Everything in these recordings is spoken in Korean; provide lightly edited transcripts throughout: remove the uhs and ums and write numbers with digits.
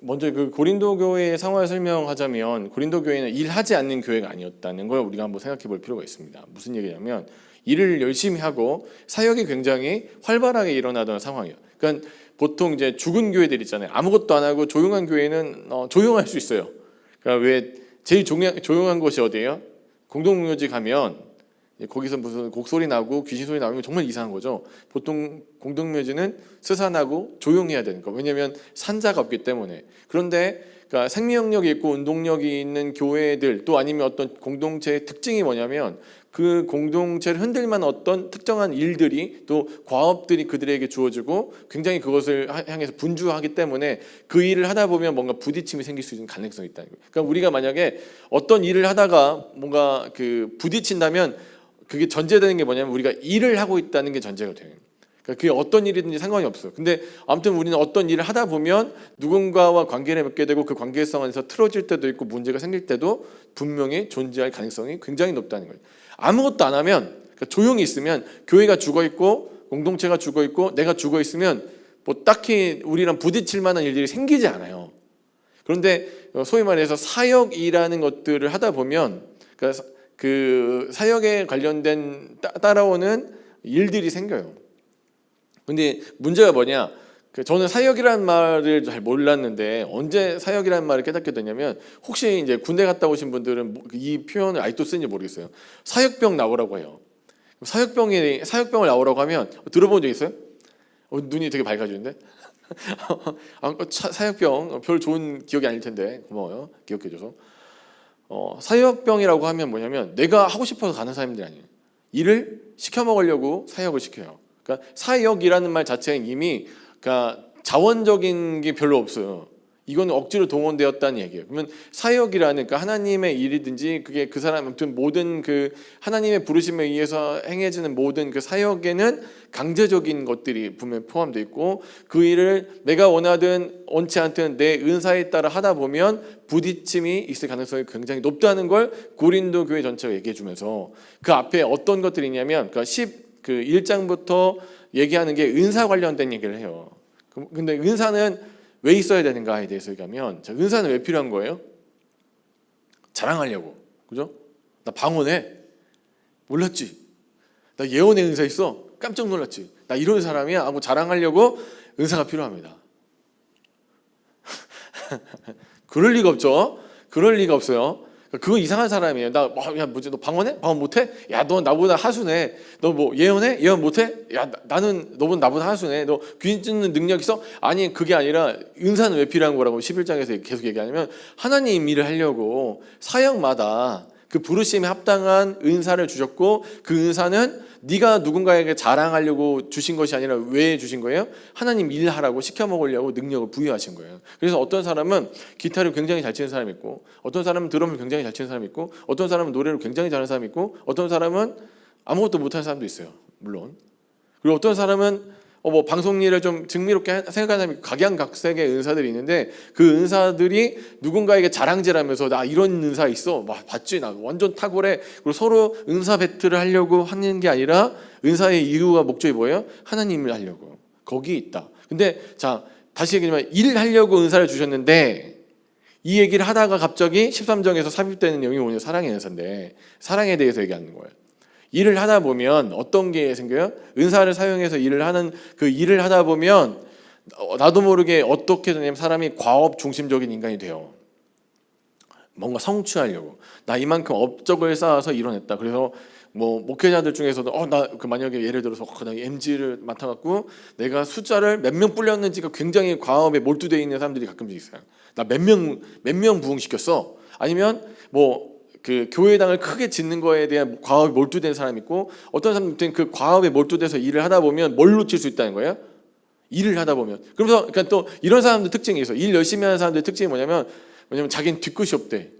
먼저 그 고린도 교회의 상황을 설명하자면 고린도 교회는 일하지 않는 교회가 아니었다는 걸 우리가 한번 생각해 볼 필요가 있습니다. 무슨 얘기냐면 일을 열심히 하고 사역이 굉장히 활발하게 일어나던 상황이에요. 그러니까 보통 이제 죽은 교회들 있잖아요. 아무것도 안 하고 조용한 교회는 조용할 수 있어요. 그러니까 왜 제일 조용한 곳이 어디예요? 공동묘지 가면 거기서 무슨 곡소리 나고 귀신 소리 나오면 정말 이상한 거죠. 보통 공동묘지는 스산하고 조용해야 되는 거. 왜냐하면 산자가 없기 때문에. 그런데 그러니까 생명력이 있고 운동력이 있는 교회들 또 아니면 어떤 공동체의 특징이 뭐냐면 그 공동체를 흔들만한 어떤 특정한 일들이 또 과업들이 그들에게 주어지고 굉장히 그것을 향해서 분주하기 때문에 그 일을 하다 보면 뭔가 부딪힘이 생길 수 있는 가능성이 있다는 거예요. 그러니까 우리가 만약에 어떤 일을 하다가 뭔가 그 부딪힌다면 그게 전제되는 게 뭐냐면 우리가 일을 하고 있다는 게 전제가 돼요. 그러니까 그게 어떤 일이든지 상관이 없어요. 근데 아무튼 우리는 어떤 일을 하다 보면 누군가와 관계를 맺게 되고 그 관계성 안에서 틀어질 때도 있고 문제가 생길 때도 분명히 존재할 가능성이 굉장히 높다는 거예요. 아무것도 안 하면 그러니까 조용히 있으면 교회가 죽어 있고 공동체가 죽어 있고 내가 죽어 있으면 뭐 딱히 우리랑 부딪힐 만한 일들이 생기지 않아요. 그런데 소위 말해서 사역이라는 것들을 하다 보면 그러니까 그 사역에 관련된 따라오는 일들이 생겨요. 근데 문제가 뭐냐? 저는 사역이라는 말을 잘 몰랐는데 언제 사역이라는 말을 깨닫게 되냐면 혹시 이제 군대 갔다 오신 분들은 이 표현을 아직도 쓰는지 모르겠어요. 사역병 나오라고 해요. 사역병을 나오라고 하면 들어본 적 있어요? 눈이 되게 밝아지는데? 사역병 별 좋은 기억이 아닐 텐데 고마워요. 기억해줘서. 사역병이라고 하면 뭐냐면 내가 하고 싶어서 가는 사람들이 아니에요. 일을 시켜 먹으려고 사역을 시켜요. 그러니까 사역이라는 말 자체는 이미 그러니까 자원적인 게 별로 없어요. 이건 억지로 동원되었다는 얘기예요. 그러면 사역이라는 그러니까 하나님의 일이든지 그게 그 사람 아무튼 모든 그 하나님의 부르심에 의해서 행해지는 모든 그 사역에는 강제적인 것들이 분명히 포함되어 있고 그 일을 내가 원하든 원치 않든 내 은사에 따라 하다 보면 부딪힘이 있을 가능성이 굉장히 높다는 걸 고린도 교회 전체가 얘기해 주면서 그 앞에 어떤 것들이 있냐면 그러니까 1장부터 얘기하는 게 은사 관련된 얘기를 해요. 근데 은사는 왜 있어야 되는가에 대해서 얘기하면 은사는 왜 필요한 거예요? 자랑하려고. 그죠? 나 방언해. 몰랐지? 나 예언의 은사 있어. 깜짝 놀랐지? 나 이런 사람이야 하고 자랑하려고 은사가 필요합니다. 그럴 리가 없죠. 그럴 리가 없어요. 그건 이상한 사람이에요. 너 방언해? 방언 못해? 야, 너 나보다 하수네. 너 뭐 예언해? 예언 못해? 야, 나는 너보다 나보다 하수네. 너 귀신 찢는 능력 있어? 아니, 그게 아니라 은사는 왜 필요한 거라고 11장에서 계속 얘기하냐면 하나님 일을 하려고 사역마다 그 부르심에 합당한 은사를 주셨고 그 은사는 네가 누군가에게 자랑하려고 주신 것이 아니라 왜 주신 거예요? 하나님 일하라고 시켜 먹으려고 능력을 부여하신 거예요. 그래서 어떤 사람은 기타를 굉장히 잘 치는 사람이 있고 어떤 사람은 드럼을 굉장히 잘 치는 사람이 있고 어떤 사람은 노래를 굉장히 잘하는 사람이 있고 어떤 사람은 아무것도 못하는 사람도 있어요. 물론. 그리고 어떤 사람은 뭐 방송 일을 좀 증미롭게 생각하는 사람이 각양각색의 은사들이 있는데 그 은사들이 누군가에게 자랑질하면서 나 이런 은사 있어, 막 봤지, 나 완전 탁월해. 그리고 서로 은사 배틀을 하려고 하는 게 아니라 은사의 이유와 목적이 뭐예요? 하나님을 하려고. 거기 있다. 근데 자 다시 얘기하면 일 하려고 은사를 주셨는데 이 얘기를 하다가 갑자기 13장에서 삽입되는 내용이 뭐냐? 사랑의 은사인데 사랑에 대해서 얘기하는 거예요. 일을 하다 보면 어떤 게 생겨요? 은사를 사용해서 일을 하는 그 일을 하다 보면 나도 모르게 어떻게 되냐면 사람이 과업 중심적인 인간이 돼요. 뭔가 성취하려고 나 이만큼 업적을 쌓아서 이뤄냈다. 그래서 뭐 목회자들 중에서도 나 그 만약에 예를 들어서 나 MG를 맡아갖고 내가 숫자를 몇 명 불렸는지가 굉장히 과업에 몰두되어 있는 사람들이 가끔씩 있어요. 나 몇 명 부흥시켰어. 아니면 뭐 그 교회당을 크게 짓는 거에 대한 과업에 몰두된 사람이 있고 어떤 사람들은 그 과업에 몰두돼서 일을 하다 보면 뭘 놓칠 수 있다는 거예요? 일을 하다 보면. 그래서 그러니까 또 이런 사람들 특징이 있어. 일 열심히 하는 사람들 특징이 뭐냐면 자기는 뒤끝이 없대.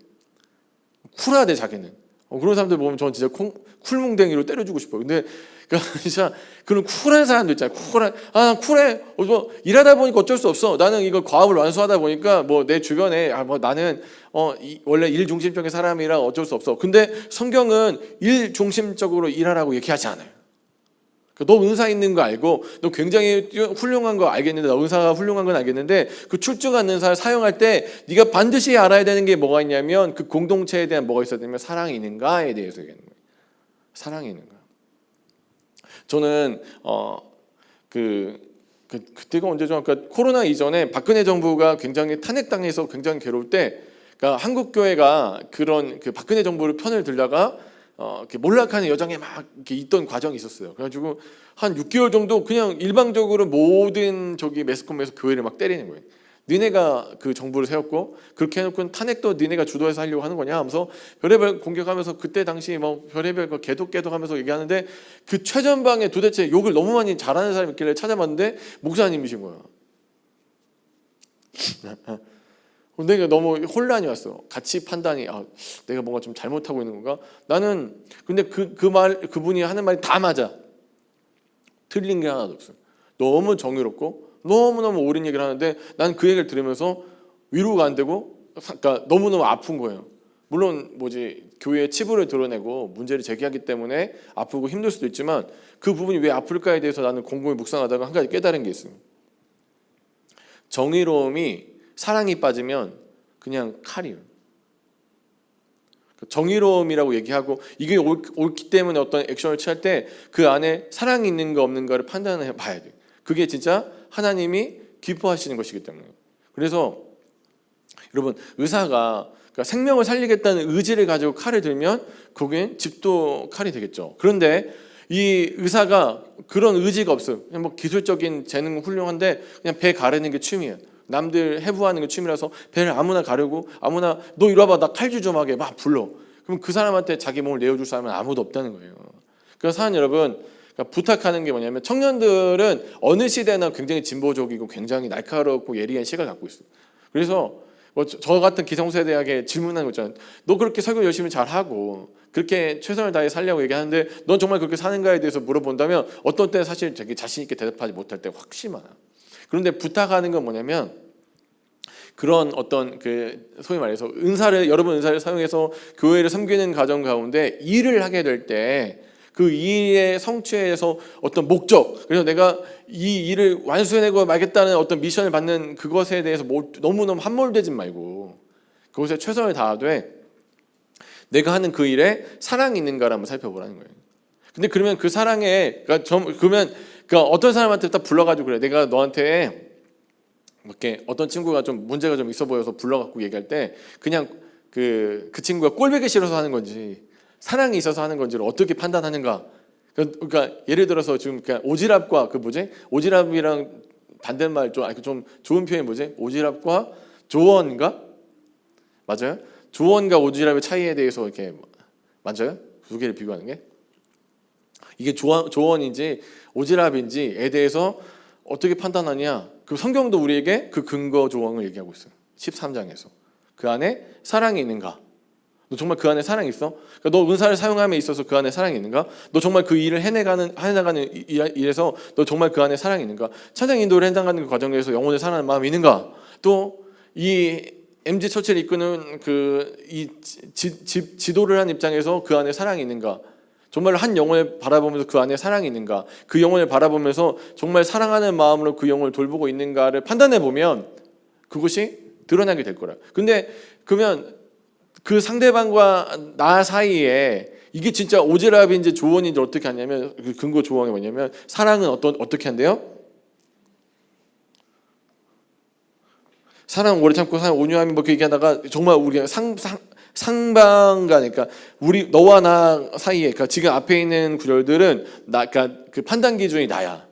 쿨하대 자기는. 그런 사람들 보면 저는 진짜 쿨뭉댕이로 때려주고 싶어요. 근데 진짜 그런 쿨한 사람들 있잖아요. 쿨해. 뭐 일하다 보니까 어쩔 수 없어. 나는 이거 과업을 완수하다 보니까 뭐 내 주변에 나는 원래 일 중심적인 사람이라 어쩔 수 없어. 근데 성경은 일 중심적으로 일하라고 얘기하지 않아요. 너 은사 있는 거 알고 너 굉장히 훌륭한 거 알겠는데 너 은사가 훌륭한 건 알겠는데 그 출중한 은사를 사용할 때 네가 반드시 알아야 되는 게 뭐가 있냐면 그 공동체에 대한 뭐가 있어야 되냐면 사랑이 있는가에 대해서 얘기하는 거예요. 사랑이 있는가. 저는 그때가 언제죠? 그러니까 코로나 이전에 박근혜 정부가 굉장히 탄핵당해서 굉장히 괴로울 때, 그러니까 한국 교회가 그런 그 박근혜 정부를 편을 들다가 이렇게 몰락하는 여정에 막 이렇게 있던 과정이 있었어요. 그래가지고 한 6개월 정도 그냥 일방적으로 모든 매스컴에서 교회를 막 때리는 거예요. 니네가 그 정부를 세웠고 그렇게 해놓고 탄핵도 니네가 주도해서 하려고 하는 거냐 하면서 별의별 공격하면서 그때 당시 뭐 별의별 개독하면서 얘기하는데 그 최전방에 도대체 욕을 너무 많이 잘하는 사람이 있길래 찾아봤는데 목사님이신 거야. 내가 너무 혼란이 왔어. 가치 판단이 내가 뭔가 좀 잘못하고 있는 건가? 나는 근데 그분이 하는 말이 다 맞아. 틀린 게 하나도 없어. 너무 정의롭고 너무너무 옳은 얘기를 하는데 난 그 얘기를 들으면서 위로가 안 되고 그러니까 너무너무 아픈 거예요. 물론 교회의 치부를 드러내고 문제를 제기하기 때문에 아프고 힘들 수도 있지만 그 부분이 왜 아플까에 대해서 나는 곰곰이 묵상하다가 한 가지 깨달은 게 있어요. 정의로움이 사랑이 빠지면 그냥 칼이에요. 정의로움이라고 얘기하고 이게 옳기 때문에 어떤 액션을 취할 때 그 안에 사랑이 있는가 없는가를 판단해 봐야 돼요. 그게 진짜 하나님이 기뻐하시는 것이기 때문에. 그래서 여러분 의사가 그러니까 생명을 살리겠다는 의지를 가지고 칼을 들면 거기엔 집도 칼이 되겠죠. 그런데 이 의사가 그런 의지가 없어요. 그냥 뭐 기술적인 재능 훌륭한데 그냥 배 가르는 게 취미예요. 남들 해부하는 게 취미라서 배를 아무나 가르고 아무나 너 이리 와봐 나 칼질 좀 하게 막 불러. 그럼 그 사람한테 자기 몸을 내어줄 사람은 아무도 없다는 거예요. 그래서 사는 여러분 그러니까 부탁하는 게 뭐냐면 청년들은 어느 시대나 굉장히 진보적이고 굉장히 날카롭고 예리한 시각을 갖고 있어요. 그래서 저 같은 기성세대에게 질문하는 거 있잖아요. 너 그렇게 설교 열심히 잘하고 그렇게 최선을 다해 살려고 얘기하는데 넌 정말 그렇게 사는가에 대해서 물어본다면 어떤 때는 사실 되게 자신 있게 대답하지 못할 때가 확실히 많아요. 그런데 부탁하는 건 뭐냐면 그런 어떤 소위 말해서 여러분 은사를 사용해서 교회를 섬기는 과정 가운데 일을 하게 될 때 그 일의 성취에서 어떤 목적, 그래서 내가 이 일을 완수해내고 말겠다는 어떤 미션을 받는 그것에 대해서 너무너무 함몰되지 말고 그것에 최선을 다하되 내가 하는 그 일에 사랑이 있는가를 한번 살펴보라는 거예요. 근데 그러면 그 사랑에 그러니까 어떤 사람한테 딱 불러가지고 그래. 내가 너한테 이렇게 어떤 친구가 좀 문제가 좀 있어 보여서 불러갖고 얘기할 때 그냥 그 친구가 꼴보기 싫어서 하는 건지 사랑이 있어서 하는 건지를 어떻게 판단하는가. 그러니까 예를 들어서 지금 오지랖과 오지랖이랑 반대말 좀 좋은 표현이 오지랖과 조언인가? 맞아요? 조언과 오지랖의 차이에 대해서 이렇게 맞아요? 두 개를 비교하는 게 이게 조언인지 오지랖인지에 대해서 어떻게 판단하냐? 그 성경도 우리에게 그 근거 조언을 얘기하고 있어요. 13장에서 그 안에 사랑이 있는가? 너 정말 그 안에 사랑이 있어? 그러니까 너 은사를 사용함에 있어서 그 안에 사랑이 있는가? 너 정말 그 일을 해나가는 일에서 너 정말 그 안에 사랑이 있는가? 찬양 인도를 해나가는 그 과정에서 영혼을 사랑하는 마음이 있는가? 또 이 MG 처치를 이끄는 지도를 한 입장에서 그 안에 사랑이 있는가? 정말 한 영혼을 바라보면서 그 안에 사랑이 있는가? 그 영혼을 바라보면서 정말 사랑하는 마음으로 그 영혼을 돌보고 있는가를 판단해 보면 그것이 드러나게 될 거라. 근데 그러면 그 상대방과 나 사이에 이게 진짜 오지랖인지 조언인지 어떻게 하냐면 그 근거 조언이 뭐냐면 사랑은 어떻게 한대요? 사랑 오래 참고 사랑 온유함이 뭐 얘기하다가 정말 우리가 상방가니까 우리 너와 나 사이에 그러니까 지금 앞에 있는 구절들은 그러니까 그 판단 기준이 나야.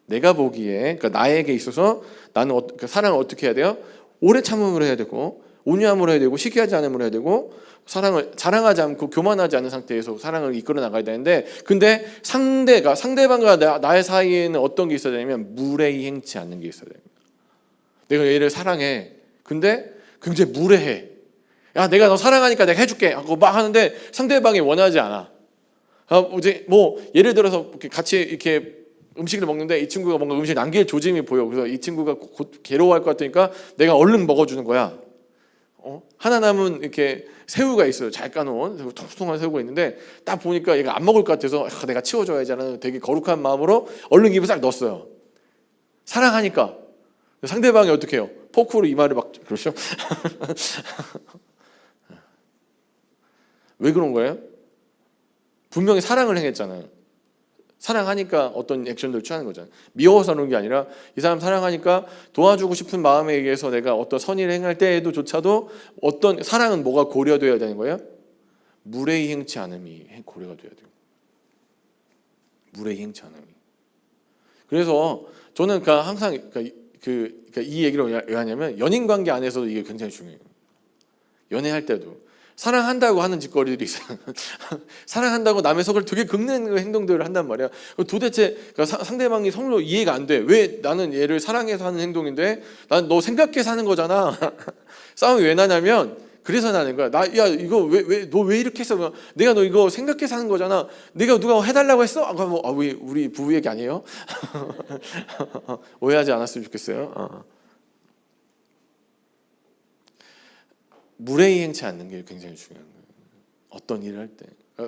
내가 보기에 그러니까 나에게 있어서 나는 그러니까 사랑을 어떻게 해야 돼요? 오래 참음으로 해야 되고 온유함으로 해야 되고 시기하지 않음으로 해야 되고 사랑을 자랑하지 않고 교만하지 않은 상태에서 사랑을 이끌어 나가야 되는데 근데 상대방과 나의 사이에는 어떤 게 있어야 되냐면 무례히 행치 않는 게 있어야 됩니다. 내가 얘를 사랑해. 근데 굉장히 무례해. 야, 내가 너 사랑하니까 내가 해줄게 하고 막 하는데 상대방이 원하지 않아. 예를 들어서 같이 이렇게 음식을 먹는데 이 친구가 뭔가 음식을 남길 조짐이 보여. 그래서 이 친구가 곧 괴로워할 것 같으니까 내가 얼른 먹어주는 거야. 하나 남은 이렇게 새우가 있어요. 잘 까놓은 통통한 새우가 있는데 딱 보니까 얘가 안 먹을 것 같아서 내가 치워줘야지 하는 되게 거룩한 마음으로 얼른 입에 싹 넣었어요. 사랑하니까. 상대방이 어떻게 해요? 포크로 이마를 막 그렇죠? 왜 그런 거예요? 분명히 사랑을 행했잖아요. 사랑하니까 어떤 액션들을 취하는 거잖아요. 미워서 그런 게 아니라 이 사람 사랑하니까 도와주고 싶은 마음에 의해서 내가 어떤 선의를 행할 때에도조차도 어떤 사랑은 뭐가 고려돼야 되는 거예요? 무례히 행치 않음이 고려가 돼야 돼요. 무례히 행치 않음이. 그래서 저는 항상 이 얘기를 왜 하냐면 연인 관계 안에서도 이게 굉장히 중요해요. 연애할 때도 사랑한다고 하는 짓거리들이 있어요. 사랑한다고 남의 속을 되게 긁는 행동들을 한단 말이야. 도대체 상대방이 성로 이해가 안 돼. 왜 나는 얘를 사랑해서 하는 행동인데 난 너 생각해서 하는 거잖아. 싸움이 왜 나냐면 그래서 나는 거야. 야 이거 왜 너 왜 이렇게 했어? 내가 너 이거 생각해서 하는 거잖아. 내가 누가 해달라고 했어? 우리 부부 얘기 아니에요? 오해하지 않았으면 좋겠어요. 무례히 행치 않는 게 굉장히 중요한 거예요. 어떤 일을 할 때.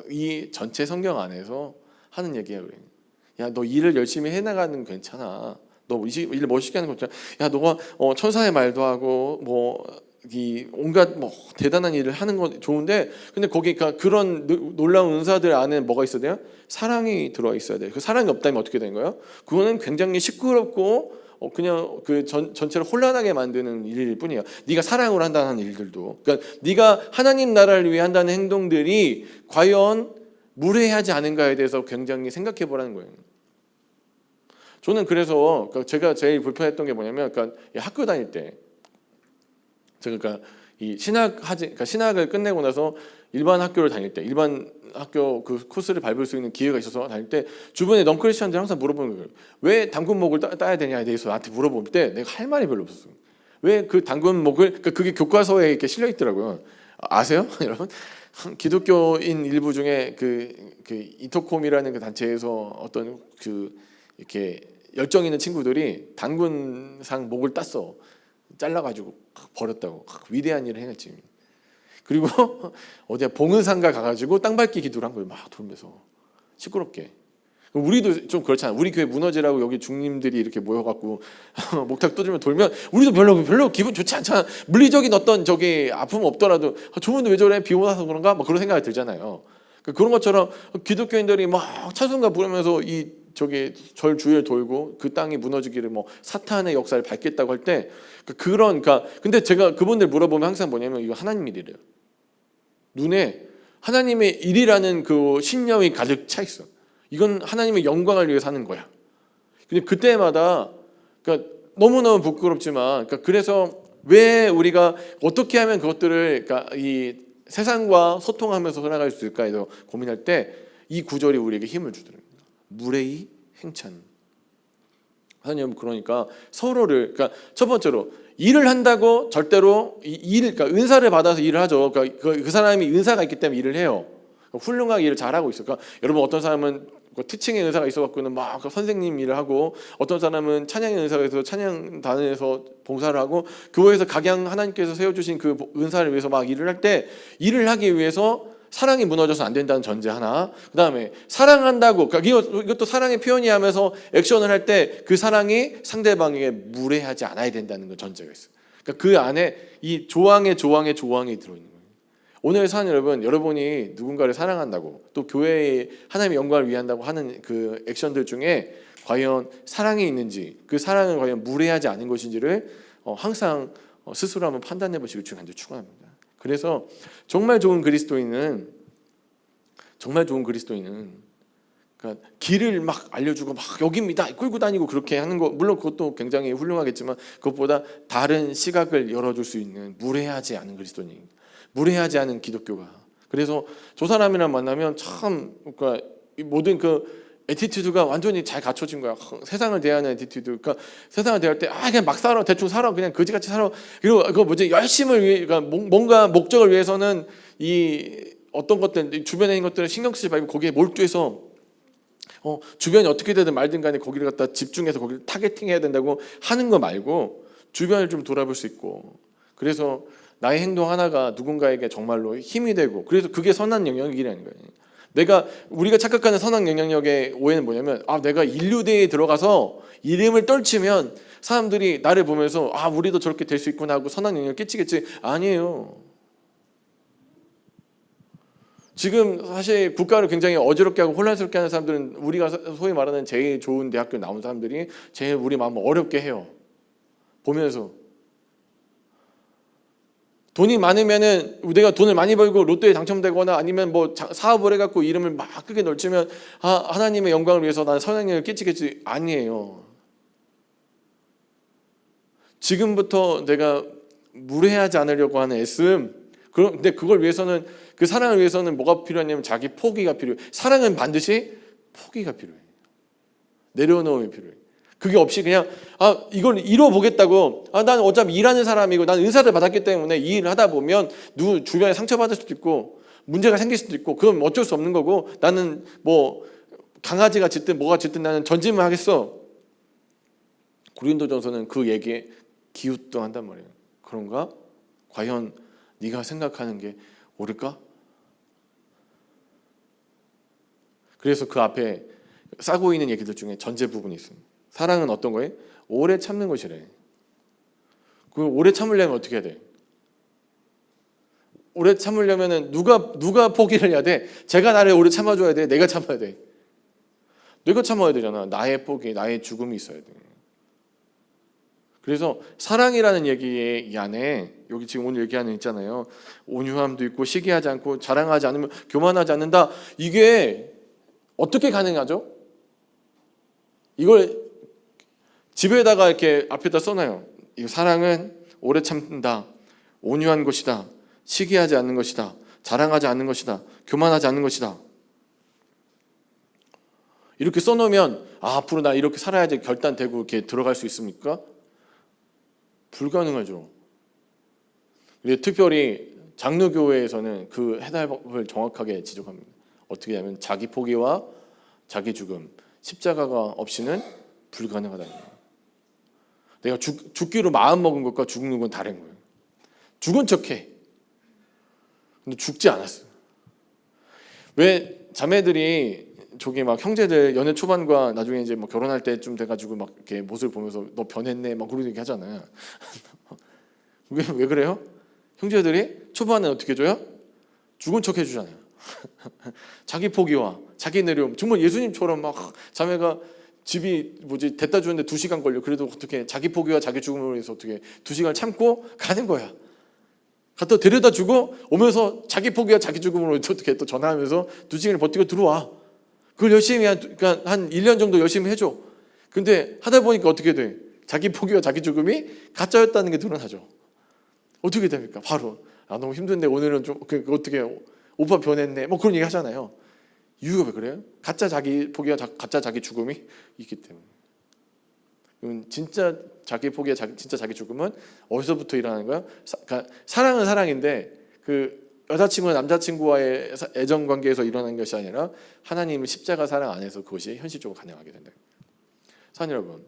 이 전체 성경 안에서 하는 얘기예요. 야, 너 일을 열심히 해나가는 건 괜찮아. 너 일 멋있게 하는 거 괜찮아. 야, 너가 천사의 말도 하고 이 온갖 대단한 일을 하는 건 좋은데, 근데 거기 그런 놀라운 은사들 안에 뭐가 있어야 돼요? 사랑이 들어와 있어야 돼요. 그 사랑이 없다면 어떻게 되는 거예요? 그거는 굉장히 시끄럽고 그냥 전체를 혼란하게 만드는 일일 뿐이에요. 네가 사랑으로 한다는 일들도, 그러니까 네가 하나님 나라를 위해 한다는 행동들이 과연 무례하지 않은가에 대해서 굉장히 생각해 보라는 거예요. 저는 그래서 제가 제일 불편했던 게 뭐냐면, 학교 다닐 때 제가 이 신학을 끝내고 나서 일반 학교를 다닐 때, 일반 학교 그 코스를 밟을 수 있는 기회가 있어서 다닐 때 주변에 넌크리스천들이 항상 물어보는 거예요. 왜 당군목을 따야 되냐에 대해서 나한테 물어볼 때 내가 할 말이 별로 없었어요. 왜 그 당군목을, 그게 교과서에 이렇게 실려 있더라고요. 아세요, 여러분? 기독교인 일부 중에 그 이토콤이라는 그 단체에서 어떤 이렇게 열정 있는 친구들이 당군상 목을 땄어. 잘라가지고 버렸다고. 위대한 일을 행했지. 그리고 어디야 봉은상가 가가지고 땅밟기 기도를 한 거예요. 막 돌면서 시끄럽게. 우리도 좀 그렇잖아. 우리 교회 무너지라고 여기 중님들이 이렇게 모여갖고 목탁 두드리면 돌면 우리도 별로 기분 좋지 않잖아. 물리적인 어떤 아픔 없더라도 좋은데 왜 저래? 비 오나서 그런가? 막 그런 생각이 들잖아요. 그런 것처럼 기독교인들이 막 찬송가 부르면서 절 주위를 돌고 그 땅이 무너지기를 사탄의 역사를 밟겠다고 할 때 근데 제가 그분들 물어보면 항상 뭐냐면 이거 하나님 일이래요. 눈에 하나님의 일이라는 그 신념이 가득 차 있어. 이건 하나님의 영광을 위해서 하는 거야. 근데 그때마다 너무너무 부끄럽지만 그래서 왜 우리가 어떻게 하면 그것들을 이 세상과 소통하면서 살아갈 수 있을까 해서 고민할 때 이 구절이 우리에게 힘을 주더라고요. 무례히 행찬. 하나님은 그러니까 서로를 첫 번째로 일을 한다고 절대로 은사를 받아서 일을 하죠. 그 사람이 은사가 있기 때문에 일을 해요. 훌륭하게 일을 잘하고 있어요. 여러분 어떤 사람은 티칭의 은사가 있어갖고는 막 선생님 일을 하고, 어떤 사람은 찬양의 은사가 있어서 찬양단에서 봉사를 하고, 교회에서 각양 하나님께서 세워주신 그 은사를 위해서 막 일을 할 때, 일을 하기 위해서 사랑이 무너져서 안 된다는 전제 하나, 그 다음에 사랑한다고, 이것도 사랑의 표현이 하면서 액션을 할 때 그 사랑이 상대방에게 무례하지 않아야 된다는 건 전제가 있어요. 그 안에 이 조항이 들어있는 거예요. 오늘 사는 여러분이 누군가를 사랑한다고, 또 교회의 하나님의 영광을 위한다고 하는 그 액션들 중에 과연 사랑이 있는지, 그 사랑은 과연 무례하지 않은 것인지를 항상 스스로 한번 판단해 보시길 간절히 축원합니다. 그래서 정말 좋은 그리스도인은 길을 막 알려주고 막 여기입니다 끌고 다니고 그렇게 하는 거, 물론 그것도 굉장히 훌륭하겠지만 그것보다 다른 시각을 열어줄 수 있는 무례하지 않은 그리스도인, 무례하지 않은 기독교가. 그래서 저 사람이랑 만나면 참 모든 애티튜드가 완전히 잘 갖춰진 거야. 세상을 대하는 애티튜드. 세상을 대할 때 그냥 막 살아, 대충 살아, 그냥 거지같이 살아. 그리고 열심을 위해, 뭔가 목적을 위해서는 이 어떤 것들, 주변에 있는 것들을 신경 쓰지 말고 거기에 몰두해서 주변이 어떻게 되든 말든 간에 거기를 갖다 집중해서 거기를 타겟팅해야 된다고 하는 거 말고 주변을 좀 돌아볼 수 있고, 그래서 나의 행동 하나가 누군가에게 정말로 힘이 되고, 그래서 그게 선한 영향력이라는 거예요. 우리가 착각하는 선한 영향력의 오해는 뭐냐면, 내가 인류대에 들어가서 이름을 떨치면 사람들이 나를 보면서 우리도 저렇게 될 수 있구나 하고 선한 영향을 끼치겠지. 아니에요. 지금 사실 국가를 굉장히 어지럽게 하고 혼란스럽게 하는 사람들은 우리가 소위 말하는 제일 좋은 대학교 나온 사람들이 제일 우리 마음을 어렵게 해요. 보면서 돈이 많으면은, 내가 돈을 많이 벌고 로또에 당첨되거나 아니면 뭐 사업을 해갖고 이름을 막 크게 넓히면 하나님의 영광을 위해서 나는 선한 영향을 끼치겠지. 아니에요. 지금부터 내가 무례하지 않으려고 하는 애씀. 근데 그걸 위해서는, 그 사랑을 위해서는 뭐가 필요하냐면 자기 포기가 필요해요. 사랑은 반드시 포기가 필요해요. 내려놓음이 필요해요. 그게 없이 그냥 이걸 이뤄보겠다고, 난 어차피 일하는 사람이고 난 은사를 받았기 때문에 이 일을 하다 보면 누구 주변에 상처받을 수도 있고 문제가 생길 수도 있고, 그건 어쩔 수 없는 거고, 나는 뭐 강아지가 짖든 뭐가 짖든 나는 전진만 하겠어. 고린도전서는 그 얘기에 기웃도 한단 말이에요. 그런가? 과연 네가 생각하는 게 옳을까? 그래서 그 앞에 싸고 있는 얘기들 중에 전제 부분이 있습니다. 사랑은 어떤 거예요? 오래 참는 것이래. 그 오래 참으려면 어떻게 해야 돼? 오래 참으려면은 누가 포기를 해야 돼? 제가 나를 오래 참아줘야 돼? 내가 참아야 돼? 내가 참아야 되잖아. 나의 포기, 나의 죽음이 있어야 돼. 그래서 사랑이라는 얘기의 이 안에, 여기 지금 오늘 얘기하는 있잖아요. 온유함도 있고, 시기하지 않고, 자랑하지 않으면, 교만하지 않는다. 이게 어떻게 가능하죠? 이걸 집에다가 이렇게 앞에다 써놔요. 이 사랑은 오래 참는다, 온유한 것이다, 시기하지 않는 것이다, 자랑하지 않는 것이다, 교만하지 않는 것이다. 이렇게 써놓으면 앞으로 나 이렇게 살아야지 결단되고 이렇게 들어갈 수 있습니까? 불가능하죠. 특별히 장로교회에서는 그 해답을 정확하게 지적합니다. 어떻게 하면 자기 포기와 자기 죽음, 십자가가 없이는 불가능하다는 거예요. 내가 죽기로 마음 먹은 것과 죽는 건 다른 거예요. 죽은 척해. 근데 죽지 않았어요. 왜 자매들이 저기 막 형제들 연애 초반과 나중에 이제 뭐 결혼할 때쯤 돼가지고 막 이렇게 모습을 보면서 너 변했네 막 그런 얘기 하잖아요. 왜 그래요? 형제들이 초반에 어떻게 해줘요? 죽은 척 해주잖아요. 자기 포기와 자기 내려움. 정말 예수님처럼 막 자매가 집이 됐다 주는데 2시간 걸려. 그래도 어떻게 자기 포기와 자기 죽음을 위해서 어떻게 2시간 참고 가는 거야. 갖다 데려다 주고 오면서 자기 포기와 자기 죽음으로 어떻게 또 전화하면서 2시간을 버티고 들어와. 그걸 열심히 그러니까 한 1년 정도 열심히 해줘. 근데 하다 보니까 어떻게 돼? 자기 포기와 자기 죽음이 가짜였다는 게 드러나죠. 어떻게 됩니까? 바로 너무 힘든데 오늘은 좀 어떻게 오빠 변했네 뭐 그런 얘기 하잖아요. 이유가 왜 그래요? 가짜 자기 포기와 가짜 자기 죽음이 있기 때문에. 진짜 자기 포기와 진짜 자기 죽음은 어디서부터 일어나는 거야? 그러니까 사랑은 사랑인데 그 여자친구와 남자친구와의 애정 관계에서 일어나는 것이 아니라 하나님의 십자가 사랑 안에서 그것이 현실적으로 가능하게 된다. 사랑 여러분,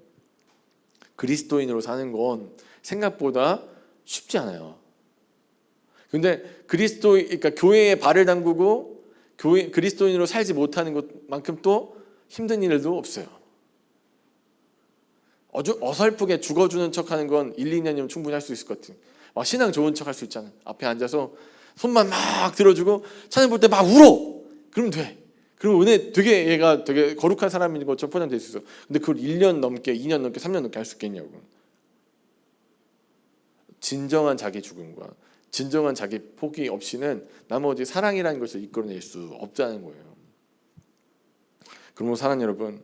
그리스도인으로 사는 건 생각보다 쉽지 않아요. 근데 그러니까 교회에 발을 담그고 그리스도인으로 살지 못하는 것만큼 또 힘든 일도 없어요. 어설프게 죽어주는 척하는 건 1, 2년이면 충분히 할 수 있을 것 같아요. 막 신앙 좋은 척 할 수 있잖아요. 앞에 앉아서 손만 막 들어주고 찬양 볼 때 막 울어. 그러면 돼. 그러면 얘가 되게 거룩한 사람인 것처럼 포장될 수 있어. 근데 그걸 1년 넘게, 2년 넘게, 3년 넘게 할 수 있겠냐고. 진정한 자기 죽음과 진정한 자기 포기 없이는 나머지 사랑이라는 것을 이끌어낼 수 없다는 거예요. 그러므로 사랑 여러분,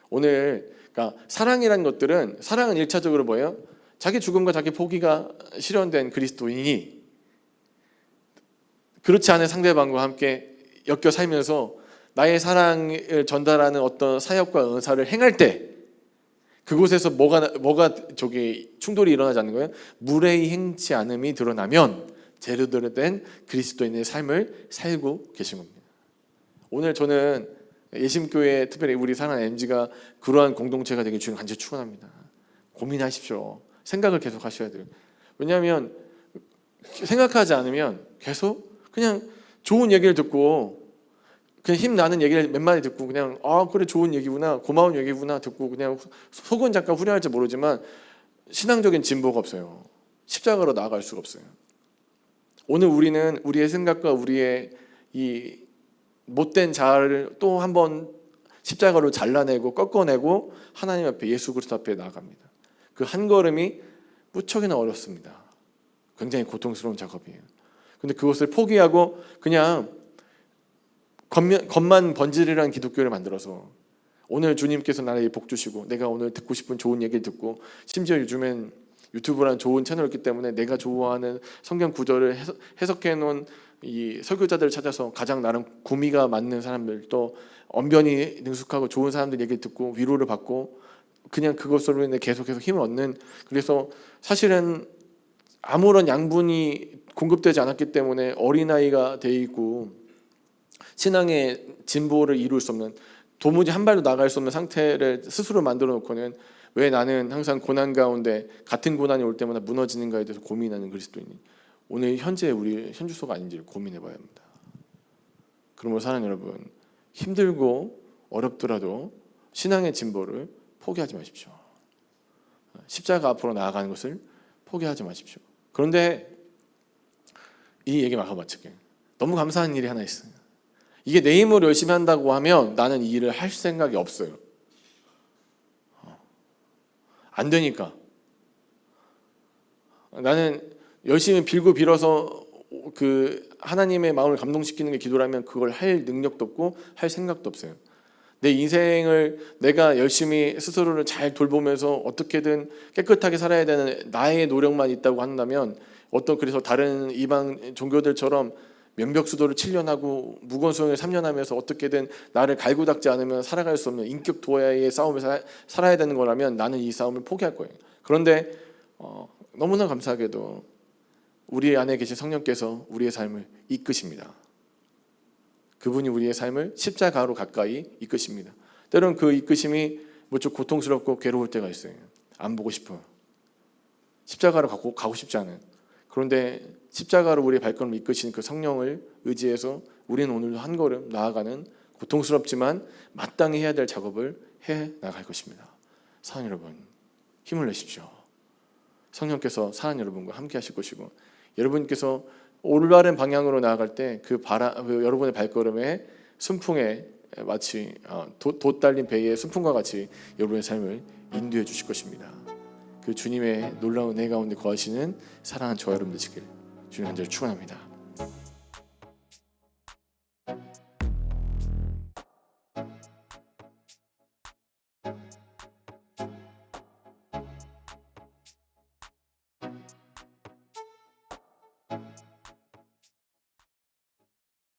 오늘 그러니까 사랑이라는 것들은, 사랑은 1차적으로 뭐예요? 자기 죽음과 자기 포기가 실현된 그리스도인이 그렇지 않은 상대방과 함께 엮여 살면서 나의 사랑을 전달하는 어떤 사역과 은사를 행할 때 그곳에서 뭐가 충돌이 일어나지 않는 거예요? 무례히 행치 않음이 드러나면 제대로 된 그리스도인의 삶을 살고 계신 겁니다. 오늘 저는 예심교회, 특별히 우리 사랑하는 MG가 그러한 공동체가 되길 주님 간절히 축원합니다. 고민하십시오. 생각을 계속 하셔야 돼요. 왜냐하면 생각하지 않으면 계속 그냥 좋은 얘기를 듣고 그냥 힘나는 얘기를 몇 마디 듣고 그냥 그래 좋은 얘기구나 고마운 얘기구나 듣고 그냥 속은 잠깐 후련할지 모르지만 신앙적인 진보가 없어요. 십자가로 나아갈 수가 없어요. 오늘 우리는 우리의 생각과 우리의 이 못된 자아를 또 한번 십자가로 잘라내고 꺾어내고 하나님 앞에 예수 그리스도 앞에 나아갑니다. 그 한 걸음이 무척이나 어렵습니다. 굉장히 고통스러운 작업이에요. 근데 그것을 포기하고 그냥 겉만 번지르르한 기독교를 만들어서 오늘 주님께서 나에게 복 주시고 내가 오늘 듣고 싶은 좋은 얘기를 듣고 심지어 요즘엔 유튜브라는 좋은 채널이 있기 때문에 내가 좋아하는 성경 구절을 해석해 놓은 이 설교자들을 찾아서 가장 나름 구미가 맞는 사람들 또 언변이 능숙하고 좋은 사람들 얘기를 듣고 위로를 받고 그냥 그것으로 인해 계속해서 힘을 얻는 그래서 사실은 아무런 양분이 공급되지 않았기 때문에 어린아이가 돼 있고 신앙의 진보를 이룰 수 없는 도무지 한 발도 나갈 수 없는 상태를 스스로 만들어 놓고는 왜 나는 항상 고난 가운데 같은 고난이 올 때마다 무너지는가에 대해서 고민하는 그리스도인이 오늘 현재 우리 현주소가 아닌지를 고민해 봐야 합니다. 그러므로 사랑하는 여러분 힘들고 어렵더라도 신앙의 진보를 포기하지 마십시오. 십자가 앞으로 나아가는 것을 포기하지 마십시오. 그런데 이 얘기 마저 마칠게요. 너무 감사한 일이 하나 있어요. 이게 내 힘으로 열심히 한다고 하면 나는 이 일을 할 생각이 없어요. 안 되니까. 나는 열심히 빌고 빌어서 그 하나님의 마음을 감동시키는 게 기도라면 그걸 할 능력도 없고 할 생각도 없어요. 내 인생을 내가 열심히 스스로를 잘 돌보면서 어떻게든 깨끗하게 살아야 되는 나의 노력만 있다고 한다면 그래서 다른 이방 종교들처럼 명벽수도를 7년 하고 무건수행을 3년 하면서 어떻게든 나를 갈고 닦지 않으면 살아갈 수 없는 인격 도야의 싸움에서 살아야 되는 거라면 나는 이 싸움을 포기할 거예요. 그런데 너무나 감사하게도 우리 안에 계신 성령께서 우리의 삶을 이끄십니다. 그분이 우리의 삶을 십자가로 가까이 이끄십니다. 때로는 그 이끄심이 무척 고통스럽고 괴로울 때가 있어요. 안 보고 싶어. 십자가로 가고 싶지 않은. 그런데 십자가로 우리의 발걸음을 이끄신 그 성령을 의지해서 우리는 오늘도 한 걸음 나아가는 고통스럽지만 마땅히 해야 될 작업을 해 나갈 것입니다. 사랑하는 여러분, 힘을 내십시오. 성령께서 사랑하는 여러분과 함께 하실 것이고 여러분께서 올바른 방향으로 나아갈 때 그 여러분의 발걸음에 순풍에 마치 돛 달린 배의 순풍과 같이 여러분의 삶을 인도해 주실 것입니다. 그 주님의 놀라운 은혜 가운데 거하시는 사랑하는 저와 여러분 되시길 주님 간절히 축원합니다.